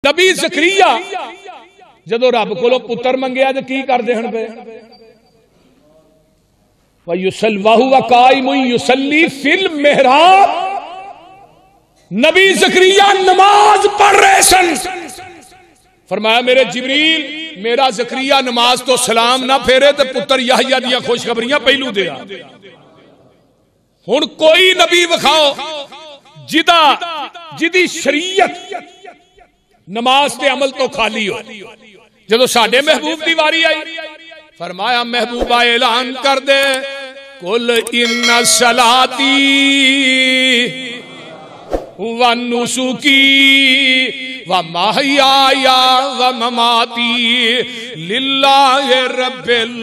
नबी ज़करिया जदों रब कोलों पुत्र मंगया तो की करदे हन पे युसल्ली फिल मेहराब। नबी ज़करिया नमाज पढ़ रहे सन। फरमाया मेरे जिब्रील मेरा ज़करिया नमाज तो सलाम ना फेरे तो पुत्र याहया दियां खुशखबरियां पहलू दे। हुण कोई नबी विखाओ जिदी शरीयत नमाज के अमल तो खाली हो। जदों साडे महबूब की वारी आई फरमाया महबूबा ऐलान कर दे कुल इन्ना सलाती व नुसुकी व महयाया व ममाती लिल्लाहि रब्बिल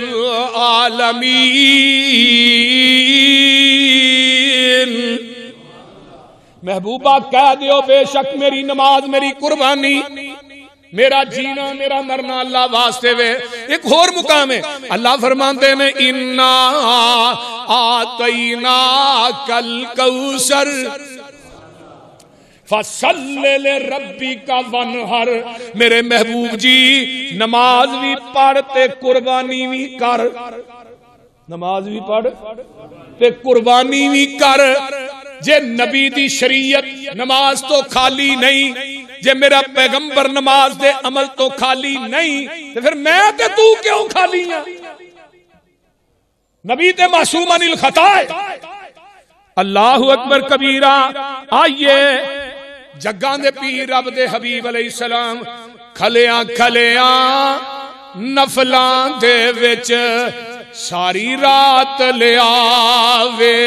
आलमीन। महबूबा कह दियो बेशक मेरी नमाज मेरी कुर्बानी मेरा जीना मेरा मरना अल्लाह वास्ते वे। एक होर मुकाम है अल्लाह फरमाते ने इन्ना आतैना कल कौसर फसल्ले ले रब्बी का वनहर। मेरे महबूब जी नमाज भी पढ़ ते कुर्बानी भी कर। नमाज भी पढ़ ते कुर्बानी भी कर। जे नबी दी शरीयत नमाज तो खाली नहीं, जे मेरा पैगंबर नमाज दे अमल तो खाली नहीं तो फिर मैं ते तू क्यों खाली हां? नबी ते मासूम अनिल खता है। अल्लाहु अकबर कबीरा। आइए जग्गां दे पीर रब दे हबीब अलैहिस्सलाम खलियां खलियां नफलां दे विच सारी रात ले आवे।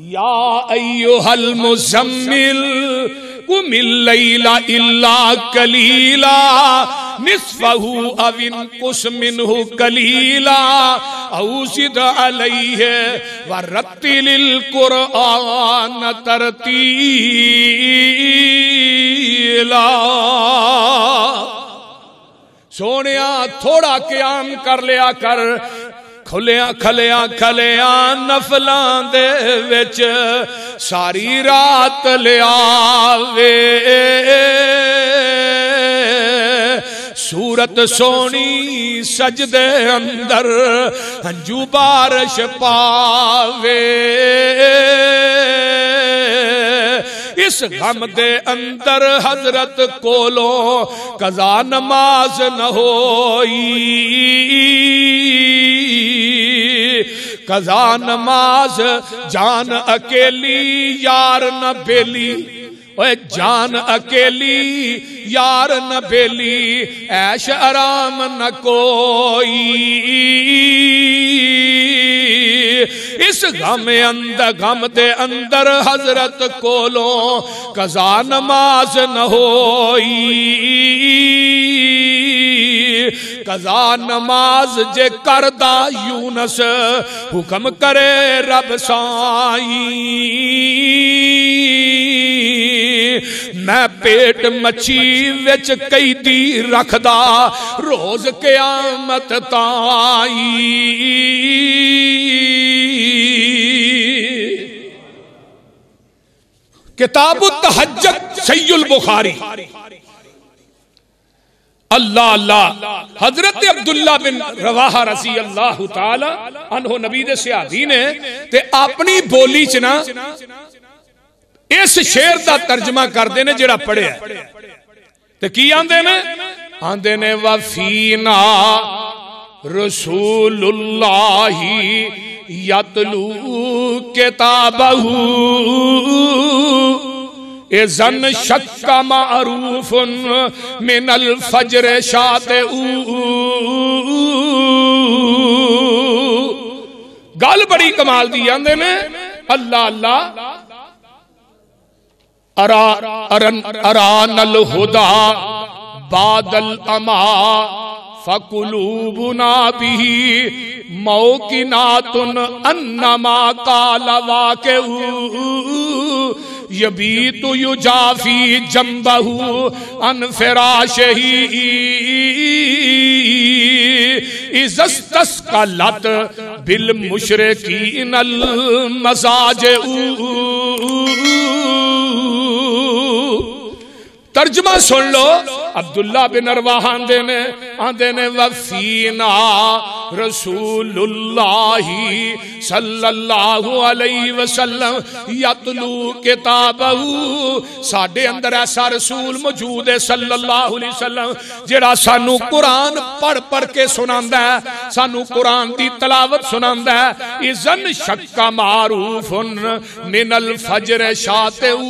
या अय्युहल मुज़म्मिल कुमिल लैला इल्ला कलीला निस्फहु अविन कुस मिन्हु कलीला औसिद अलैहि व रत्तिलिल कुरआन तरतीला। सोनिया थोड़ा क़याम कर लिया कर। खुलिया खलिया खलिया नफलां दे विच सारी रात ले आवे। सूरत सोनी सजदे अंदर हंजू बारिश पावे। इस गम दे अंदर हजरत कोलो कज़ा नमाज न होई। कज़ा नमाज जान अकेली यार न बेली। ओए जान अकेली यार न बेली ऐश आराम न कोई। इस गम दे अंदर हजरत कोलो कज़ा नमाज न होई। कज़ा नमाज जे करदा यूनस हुक्म करे रब साई। मैं पेट मच्छी विच कैदी रखदा रोज क़यामत ताई। किताबुत तहज्जुद सहीहुल बुखारी। अल्लाह अल्लाह हजरत अब्दुल्ला बिन रवाहा रज़ी अल्लाह तआला अन्हु नबी दे सहाबी ने ते अपनी बोली च ना इस शेर का तर्जमा करते ने जेड़ा पढ़िया ते की आंदे ने? आंदे ने वफीना रसूलुल्लाही यतलू किताबहू इज़न शक्का मारूफुन मिनल फज्र शातिऊ। गल बड़ी कमाल दी आंदे ने अल्लाह अल्लाह अरानल हुदा बादल अमा फकुलूबुना बिही मौकिनातुन अन्नमा काला वाक़िउ यबीतु युजाफी जंबहू अन फिराशही इज़स्तस्क़लत बिल मुशरिकीनल मज़ाजिउ। तर्जमा सुन लो, अब्दुल्ला बिन रवाह आंदे ने वफीना रसूलुल्लाही सल्लल्लाहु अलैहि वसल्लम यतलू किताबहू, साडे अंदर ऐसा रसूल मौजूद है सल्लल्लाहु अलैहि वसल्लम जेड़ा सानू कुरान पढ़ पढ़ के सुनांदा है, सानू कुरान दी तलावत सुनांदा है। इज़न शक्का मारूफुन मिनल फजर शातऊ,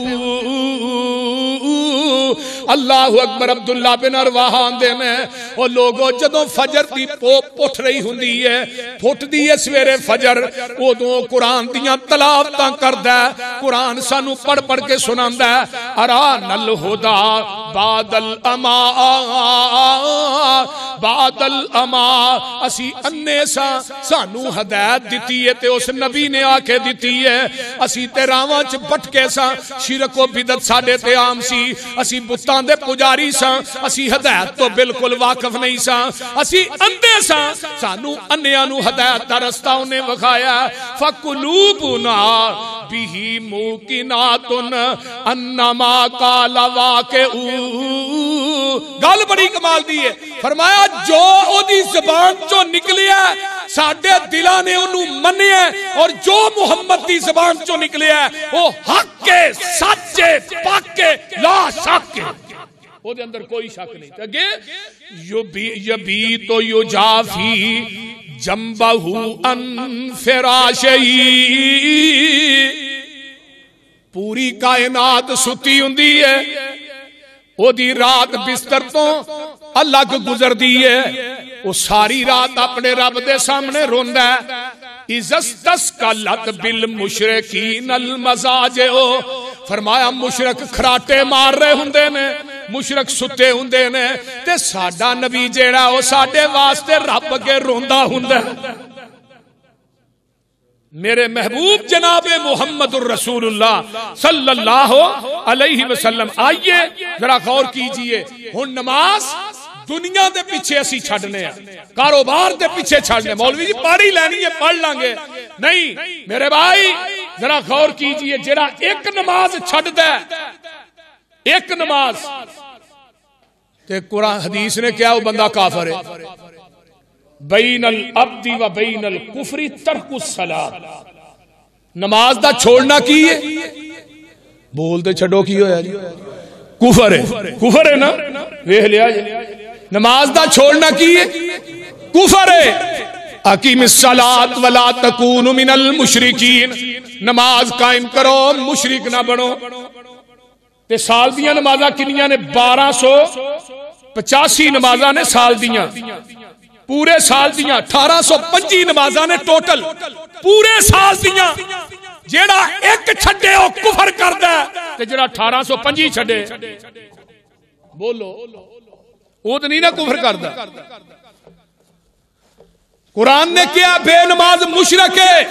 अल्लाह अकबर। अब्दुल्ला बिन रवाह आंदे ने ओ लोगो जदों फजर दी पोप उठ रही हुंदी है, फुटदी है सवेरे फजर, उदों कुरान दियां तलावतां करदा है, कुरान सानू पढ़ पढ़ के सुनांदा है। अरा नल हुदा बादल अमा, बादल अमा, असी अन्ने सा, सानू हदायत दिती है ते उस नबी ने आके दिती है। असी ते रावां च भटके सा, शिरक व बिदत साडे ते आम सी, असी बुतां दे पुजारी सा, असी हदायत तो बिल्कुल वाकफ नहीं सा, असी अंधे सा, सानू अन्नियां नू हदायत दा रस्ता उन्हें विखाया। फकुलूबुना बिही मुकिनातुन अन्नमा काला वाक़िउ, गल बड़ी कमाल दी है। फरमाया जो ओदी ज़बान चो निकलिया साडे दिलां ने ओनू मन्निया, और जो मुहम्मद दी ज़बान चो निकलिया वो हक के सच्चे पाके ला शक, ओदे अंदर कोई शक नहीं। अगे यबी तो युजाफी जंबहू अन फिराशई, पूरी कायनात सुती हुंदी है, ओदी रात बिस्तर तो अलग गुजरदी है, वो सारी रात अपने रब दे सामने रोंदा है। इज़स्तस्कलत बिल मुशरिकीन अल मज़ाजिओ, फरमाया मुशरक खराटे मार रहे हुंदे ने, मुशरक सुते हुंदे ने, ते साडा नबी जेड़ा ओ साडे वास्ते रब के रोंदा हुंदा। मेरे महबूब जनाबे मुहम्मदुर रसूलुल्लाह सल्लल्लाहु अलैहि वसल्लम। आइए जरा गौर कीजिए, हुण नमाज दुनिया दे पीछे असी छड्डने आ, कारोबार दे पीछे छड्डने, मौलवी जी पढ़ी लैनी है पढ़ लांगे, नहीं मेरे भाई जरा गौर कीजिए, जेड़ा एक नमाज छड्डदा है, एक नमाज, ते कुरान हदीस ने क्या वो बंदा काफिर है। बैनल अब्दी व बैनल कुफरी तर्कुस सलात, नमाज दा छोड़ना की है, बोलते छड्डो की होया जी, कुफर है, कुफर है ना, वेख लिया जी। नमाज दा छोड़ना की है, कुफर है। अकीमिस सलात वला तकूनु मिनल मुशरिकीन, नमाज कायम करो मुशरिक ना बनो। ते साल दियां नमाज़ां कितनियां ने? 1285 नमाज़ां ने साल दियां, पूरे साल दियां 1825 नमाज़ां ने टोटल पूरे साल दियां। जेड़ा एक छड्डे ओ कुफर करदा है, ते जेड़ा 1825 छड्डे बोलो वो तो नहीं ना कुफर करदा। कुरान ने क्या बेनमाज मुशरिक है।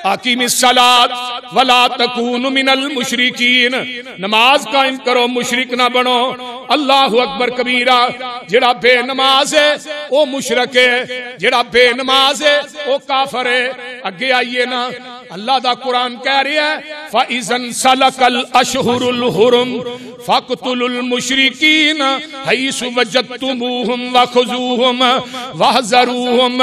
अकीमिस सलात वला तकूनु मिनल मुशरिकीन, नमाज कायम करो मुशरिक ना बनो। अल्लाहु अकबर कबीरा। जेड़ा बेनमाज है वो मुशरिक है, जेड़ा बेनमाज है वो काफिर है। अगे आइए ना, अल्लाह दा कुरान कह रहा है फ़इज़न सलकल अशहुरुल हुरुम फ़क़्तुलुल मुशरिकीन हैसु वजदतुमूहुम वख़ुज़ूहुम वहज़रूहुम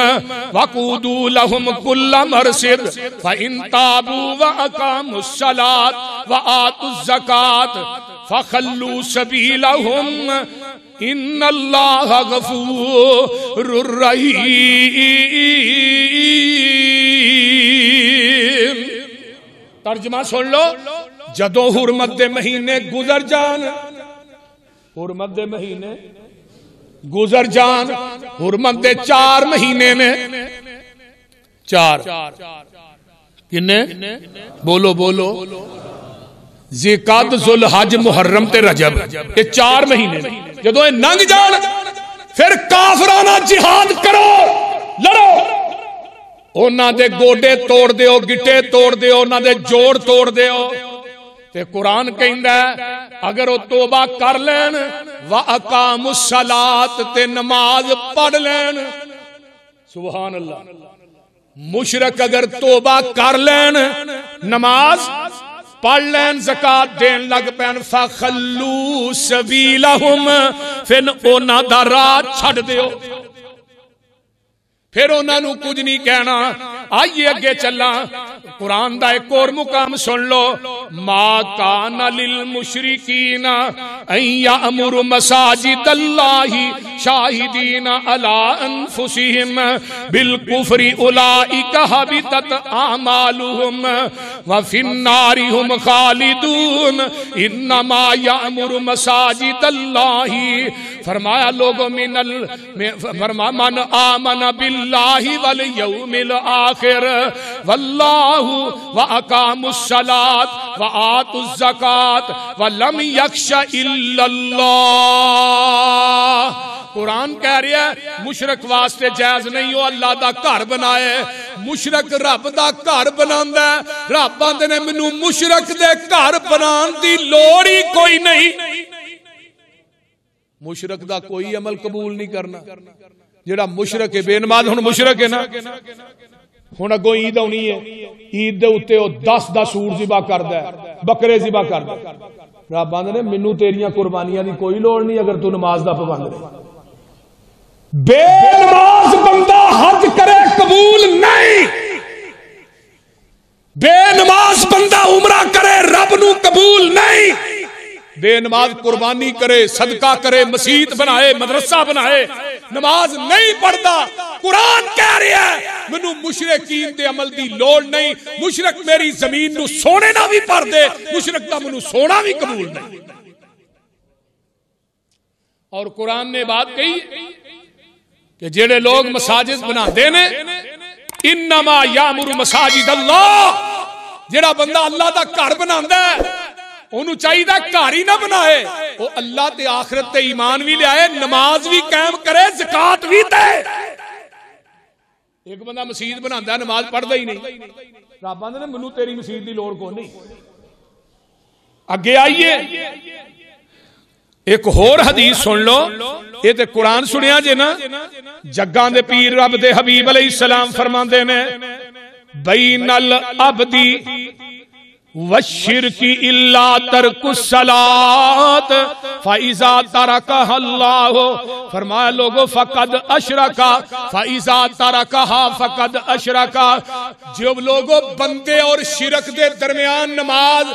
वक़ूदू लहुम कुल्ल मरसिद फ़इन ताबू व अक़ामुस सलात व आतुज़ ज़कात फ़ख़ल्लू सबीलहुम इन्नल्लाह गफ़ूरुर रहीम। तर्जमा सुन लो, जदों हुरमत दे महीने गुजर जान, हुरमत दे महीने गुजर जान, हुरमत दे 4 महीने ने, 4 किन्ने बोलो बोलो, ज़िक़ात ज़ुल हज मुहर्रम ते रजब, ये 4 महीने जदों ये लंघ जान फिर काफराना जिहाद करो, लड़ो, उन्हां दे गोडे तोड़ दिओ, गिट्टे तोड़ दिओ, उन्हां दे जोड़ तोड़ दिओ। ते कुरान कहंदा अगर वो तौबा कर लैन व अकामुस सलात ते नमाज पढ़ लैन, सुभान अल्लाह। मुशरिक अगर तौबा कर लैन, नमाज पढ़ लैन ज़कात देन लग पैन फखल्लू सबीलहुम फिर उन्हां दा राह छड्ड दिओ फिर उन्होंने कुछ नहीं कहना। आइए अगे चला कुरान का एक और मुकाम सुन लो। मा कान लिल मुशरिकीना अन यामुरु मसाजिदल्लाहि शाहिदीना अला अनफुसिहिम बिल कुफ्रि उलाइका हबितत आमालुहुम व फिन्नारि हुम खालिदून इन्नमा यामुरु मसाजिदल्लाहि फरमाया लोगों मिनल फरमा मन आमन बिल्लाहि वल यौमिल आखिर वल्लाहु व अकामुस सलात व आतुज ज़कात व लम यख्शा इल्लल्लाह। कुरान कह रहा है मुशरक वास्ते जायज नहीं हो अल्लाह दा घर बनाए। मुशरक रब दा घर बनांदा है। रब आंदे ने मैनू मुशरक दे घर बनाने दी लोड़ ही कोई नहीं। मुशरक दा कोई अमल कबूल नहीं करना। जेड़ा मुशरक है बेनमाज हुण मुशरक है ना। हुण अगों ईद आउणी है ईद दे उत्ते ओ 10 सूर ज़िबा करदा है बकरे ज़िबा करदा है। रब आंदे ने मैनू तेरियां कुर्बानियां दी कोई लोड़ नहीं अगर तू नमाज दा पाबंद नहीं। बेनमाज बंदा हज करे कबूल नहीं। बेनमाज बंदा उमरा करे रब नू कबूल नहीं। बेनमाज कुर्बानी करे सदका करे मसीत बनाए मदरसा बनाए नमाज नहीं पढ़ता। कुरान कह रहा है मैनू मुशरकीन दे अमल दी लोड़ नहीं। मुशरक मेरी जमीन नू सोने ना भी भर दे मुशरक दा मैनू सोना भी कबूल नहीं। और कुरान ने बात कही कि जेड़े लोग मसाजिद बनाते ने इन्नमा यामुरु मसाजिद अल्लाह। जेड़ा बंदा अल्लाह दा घर बनांदा है ओनू चाहिए घर ही ना बनाए वो अल्लाह ते आखिरत ते ईमान भी लियाए नमाज भी कायम करे ज़कात भी दे। एक बंदा मसीत बनांदा है नमाज पढ़दा ही नहीं। रब आंदे ने मैनू तेरी मसीत दी लोड़ कोई नहीं। अगे आइए एक होर हदीस सुन लो। ये ते कुरान सुनिया जे ना। जग्गां दे पीर रब दे हबीब अलैहिस्सलाम फरमांदे ने बैनल अब्दी वशिरकी इल्ला तरकुस सलात फ़इज़ा तरकहा अल्लाह। फरमाया लोगो फ़क़द अशरका फ़इज़ा तरकहा फ़क़द अशरका। जो लोगो बंदे और शिरक दे दरमियान नमाज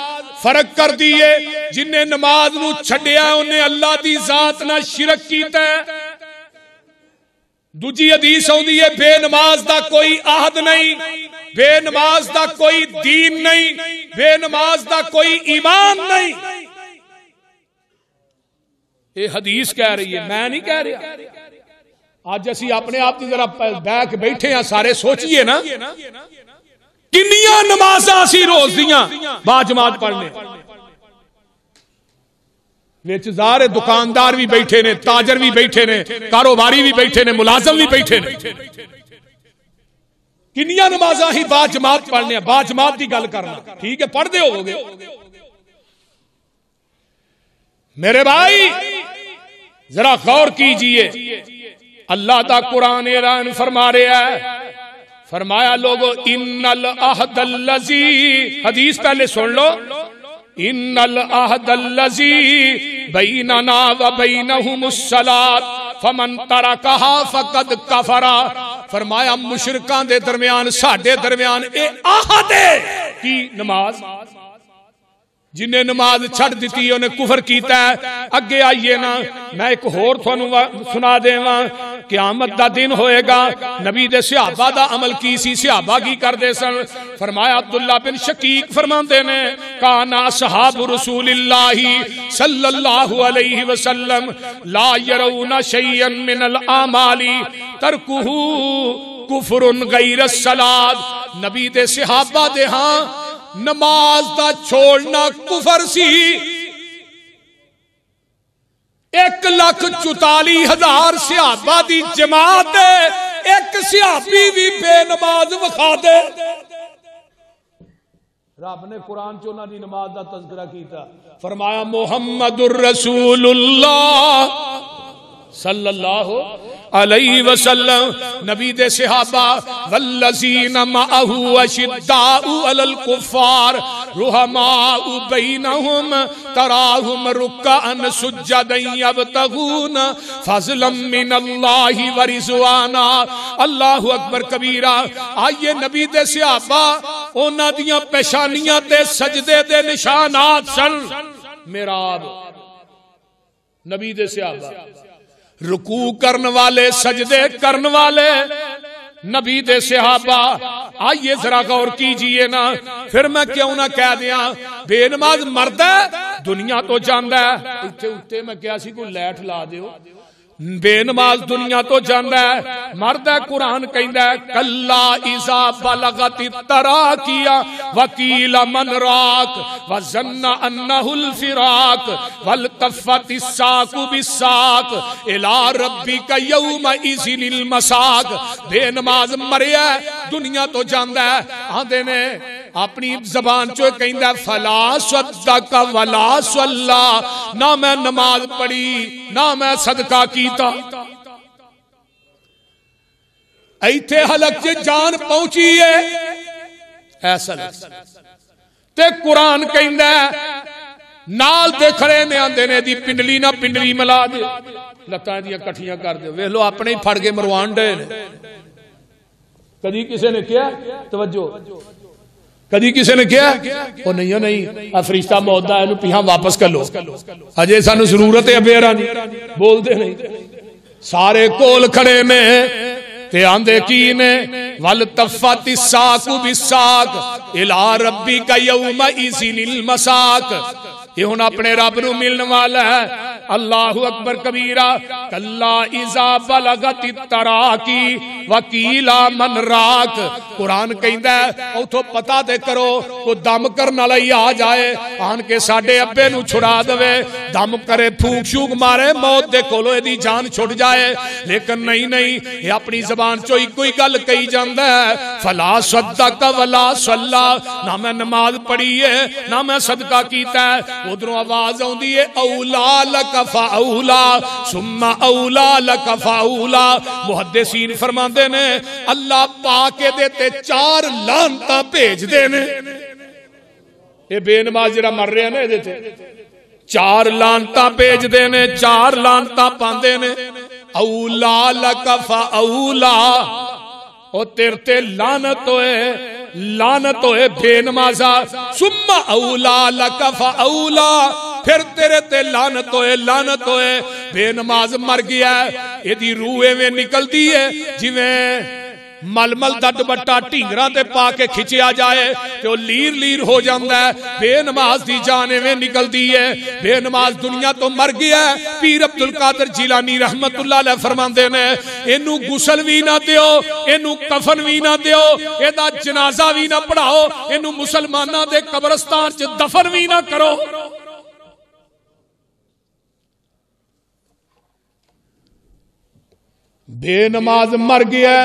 फर्क कर दिए जिन्हें नमाज नू छड्डिया उन्हें अल्लाह दी जात नाल शिरक कीता। दूजी हदीस आउंदी है बेनमाज दा कोई आहद नहीं बेनमाज दा कोई दीन नहीं बेनमाज दा कोई ईमान नहीं। ये हदीस कह रही है मैं नहीं कह रहा। आज असी अपने आप की जरा बह के बैठे हैं सारे सोचिए ना किन्नियां नमाज़ां असी रोज दियां बाजमात पढ़ने विच ज़ाहिर दुकानदार भी बैठे ने ताजर भी बैठे ने कारोबारी भी बैठे ने मुलाजम भी बैठे ने। किन्नियां नमाज़ां ही बाजमात पढ़ने बाजमात की गल करना ठीक है पढ़ते होगे। मेरे भाई जरा गौर कीजिए अल्लाह दा कुरान ऐलान फरमा रहा है। फरमाया लोगो इन्नल अहदल्लज़ी हदीस पहले सुन लो। इन्नल अहदल्लज़ी बैनना व बैनहुमुस सलात फमन तरकहा फ़क़द कफ़रा। फरमाया मुशरिकां दे दरमियान साडे दरमियान ए आहद है की नमाज जिन्हें नमाज छड़ दी उन्हें कुफर किया है। अगे आइए ना मैं एक होर तुहानू सुना देवां। क़यामत दा दिन होएगा नबी दे सहाबा दा अमल की सी सहाबा की करदे सन। फरमाया अब्दुल्ला बिन शकीक फरमांदे ने काना सहाबु रसूलिल्लाहि सल्लल्लाहु अलैहि वसल्लम ला यरौना शैयन मिनल आमाली तरकुहु कुफरुन गैरस सलात। नबी दे सहाबा दे हां नमाज दा छोड़ना कुफर सी। 1,44,000 सहाबा दी जमात एक सहाबी भी बेनमाज विखा दे। रब ने कुरान च उन्हां दी नमाज दा तज़किरा कीता। फरमाया मुहम्मदुर रसूलुल्लाह सल्लल्लाहु अलैहि वसल्लम नबी दे सहाबा वल्लज़ीना मअहु अशिद्दाउ अलल कुफ़ार रुहमाउ बैनहुम तराहुम रुक्अन सुज्जदन यब्तगून फज़लन मिनल्लाहि व रिज़वाना। अल्लाहु अकबर कबीरा। आइए नबी दे सहाबा उन्हां दियां पेशानियां ते सजदे दे निशानात सन। मेराब नबी दे सहाबा रुकू करने वाले सजदे करने वाले नबी दे सहाबा। आइए जरा गौर कीजिए ना, फिर मैं क्यों ना कह दिया बेनमाज मरद दुनिया तो जांदा है। इत्थे उत्ते मैं क्या सी कोई लैट ला दियो, बेनमाज दुनिया तो जांदा है मरद है। कुरान कहंदा है कल्ला इज़ा बलगति तराकिया वकील मन राक व ज़न्ना अन्नहुल फिराक वल तफ़ति साकु बिसाक इला रब्बिका यौमा इज़िनिल मसाक। बेनमाज मरिया दुनिया तो जांदा है। आंदे ने अपनी जबान चो कहंदा फला सद्दक वला सल्ला, ना मैं नमाज पढ़ी ना मैं सदका कीता। इत्थे हलक च जान पहुंची है ऐसा ते कुरान कहंदा नाल दे खड़े ने आंदे ने दी पिंडली ना पिंडली मिला दे, लत्तां दियां कट्ठियां कर दे। वेख लो अपने ही फड़ के मरवान डे ने। कदी किसी ने किया तवज्जो, कदी किसी ने किया वो नहीं हो नहीं फरिश्ता मौत दा इहनूं पिछां वापस कर लो, अजे सानू जरूरत है अबेरा दी बोलते नहीं। सारे कोल खड़े ने ते आंदे की ने वल तफ़ति साकु बिसाक इला रब्बिका यौमा इज़िनिल मसाक। ये हुण अपने रब नूं मिलने वाला है। अल्लाहु अकबर कबीरा। कल्ला इज़ा बलगति तराकी वकीला मन राक। कुरान कहंदा है उठो पता ते करो को दम करने वाला ही आ जाए आन के साडे अब्बे नूं छुड़ा देवे, दम करे फूक शूक मारे मौत दे कोलों इहदी जान छुट जाए। लेकिन नहीं नहीं ये अपनी जबान चो इको ही गल कही जांदा है फला सद्दक वला सल्ला, ना मैं नमाज पढ़ी है ना मैं सदका कीता है। उधरों आवाज आउंदी है औला लक फऔला सुम्मा औला लक फऔला। मुहद्दिसीन फरमांदे ने अल्लाह पाक दे ते 4 लानतां भेजदे ने। ये बेनमाज जरा मर रहा ने, 4 लानतां भेजदे ने, 4 लानतां पांदे ने। औला लक फऔला, ओ तेरे ते लानत होए बेनमाजा। सुम्मा औला लक फऔला, फिर तेरे ते लानत होए बेनमाज मर गया। एदी रूह एवें निकलती है जिवें मलमल दा दुपट्टा ढींगरां ते पा के खिंचिया जाए तो लीर लीर हो जाता है। बेनमाज दी जान एवें निकलती है। बेनमाज दुनिया तो मर गया। पीर अब्दुल कादिर जिलानी रहमतुल्लाह अलैह फरमांदे ने इनू गुसल भी ना दियो, इनू कफन भी ना दियो, एदा जनाजा भी ना पढ़ाओ, इनू मुसलमानां दे कब्रिस्तान च दफन भी ना करो। बेनमाज मर गया।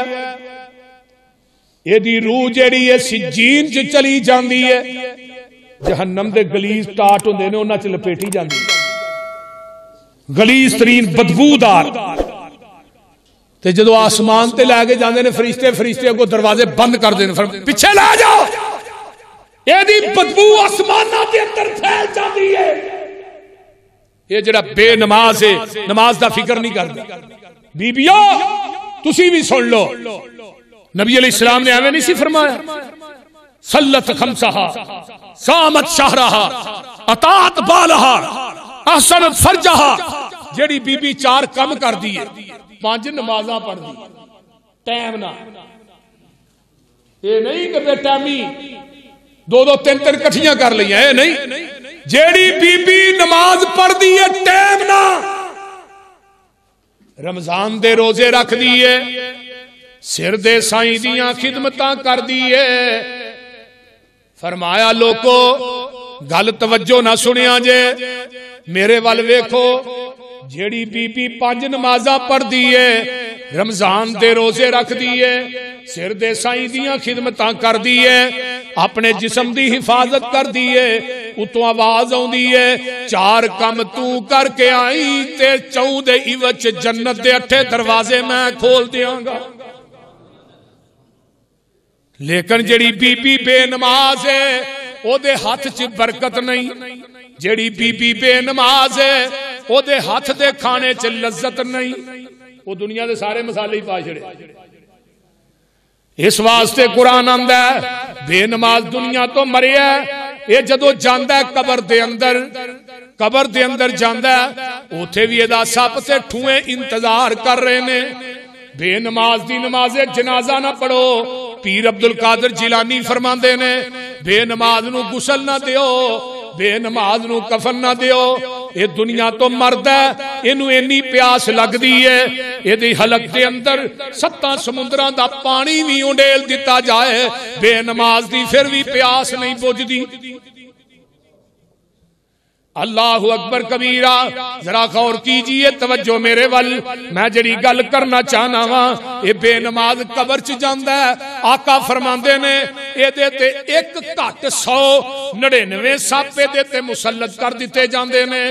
एदी रूह जेड़ी है सिज्जीन च चली जाती है। जहन्नम दे गलीज टाट होंदे ने उन्हां च लपेटी जाती है, गलीज तरीन बदबूदार। ते जदों आसमान ते लैके जाते हैं फरिश्ते, फरिश्ते अगों दरवाजे बंद कर देने, पिछे ला जाओ। एदी बदबू आसमानां दे अंदर फैल जाती है। ये जड़ा बेनमाज है नमाज दा फिक्र नहीं करता। बीबियों तुसी भी सुन लो, नबी अलैहिस्सलाम ने एवें नहीं सी फरमाया सल्लत खमसहा सामत शहरहा अतात बालहा अहसनत फरजहा। जेड़ी बीबी 4 कम कर दी है, 5 नमाज़ां पढ़ दी टाइम ना, ये नहीं कि बेटामी 2-2 3-3 कठियां कर लिया, ये नहीं। जेड़ी बीबी नमाज पढ़ दी है टाइम ना, रमजान दे रोजे रख दिए, सिर दे साईं दियां खिदमतां कर दिए। फरमाया लोको गल तवज्जो ना सुनिया जे, मेरे वाल वेखो। जेड़ी बीबी 5 नमाज़ां पढ़ दी है रमजान दे रोजे रख दिए, सिर दे साईं दियां खिदमतां कर दिए, अपने जिस्म दी हिफाजत कर दिए। उतों आवाज आउंदी है, 4 कम तू करके आई ते 14 इवच जन्नत दे 8 दरवाजे मैं खोल दियांगा। लेकिन जेड़ी बीबी बेनमाज है ओदे हाथ च बरकत नहीं, जेड़ी बीबी बेनमाज है ओदे हाथ दे खाने च लज्जत नहीं। वो दुनिया दे सारे मसाले ही पा छड़े। इस वास्ते कुरान आंदा है बेनमाज दुनिया तो मरिया, ये जदों जांदा है कबर दे अंदर जांदा है, उथे भी एदा सप ते ठूए इंतजार कर रहे ने। बेनमाज दी नमाज़े जनाजा ना पढ़ो। पीर अब्दुल कादिर जिलानी फरमांदे ने बेनमाज नू गुसल ना दियो, बेनमाज नू कफन ना दियो। ये दुनिया तो मरदा है, इनू इन्नी प्यास लगदी है, इहदी हलक दे अंदर 7 समुद्रां दा पानी भी उंडेल दिता जाए, बेनमाज दी फिर भी प्यास नहीं बुझदी। अल्लाह अकबर कबीरा। जरा गौर कीजिए, तवज्जो मेरे वल। मैं जड़ी गल करना चाहना वा, ये बेनमाज कबर च जांदा है। आका फरमांदे ने एदे ते 1 घट 199 सप एदे ते मुसल्लत कर दिते जांदे ने।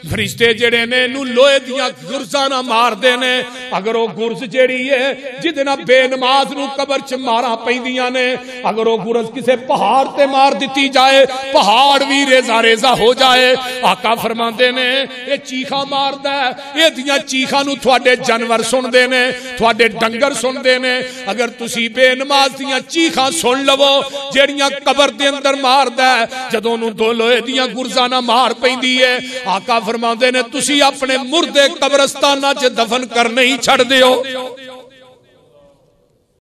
फरिश्ते जेड़े ने इनू लोहे दियां गुरजां ना मारदे ने। अगर वो गुरज जेड़ी है जिदे नाल बेनमाज नू कबर च मारा पैंदियां ने, अगर वो गुरज किसे पहाड़ ते मार दिती जाए, पहाड़ भी रेजा रेजा हो जाए। आका फरमांदे ने ये चीखा मारदा है, ये दियां चीखा नू तुहाडे जानवर सुनदे ने, तुहाडे डंगर सुनदे ने। अगर तुसी बेनमाज दियां चीखा सुन लवो जेड़ियां कबर दे अंदर मारदा है, जदों नू दो लोहे दियां गुरजां ना मार पैंदी है, आका फरमांदे ने तुसी अपने मुर्दे कब्रस्तानां च दफन करने ही छड़ दिओ।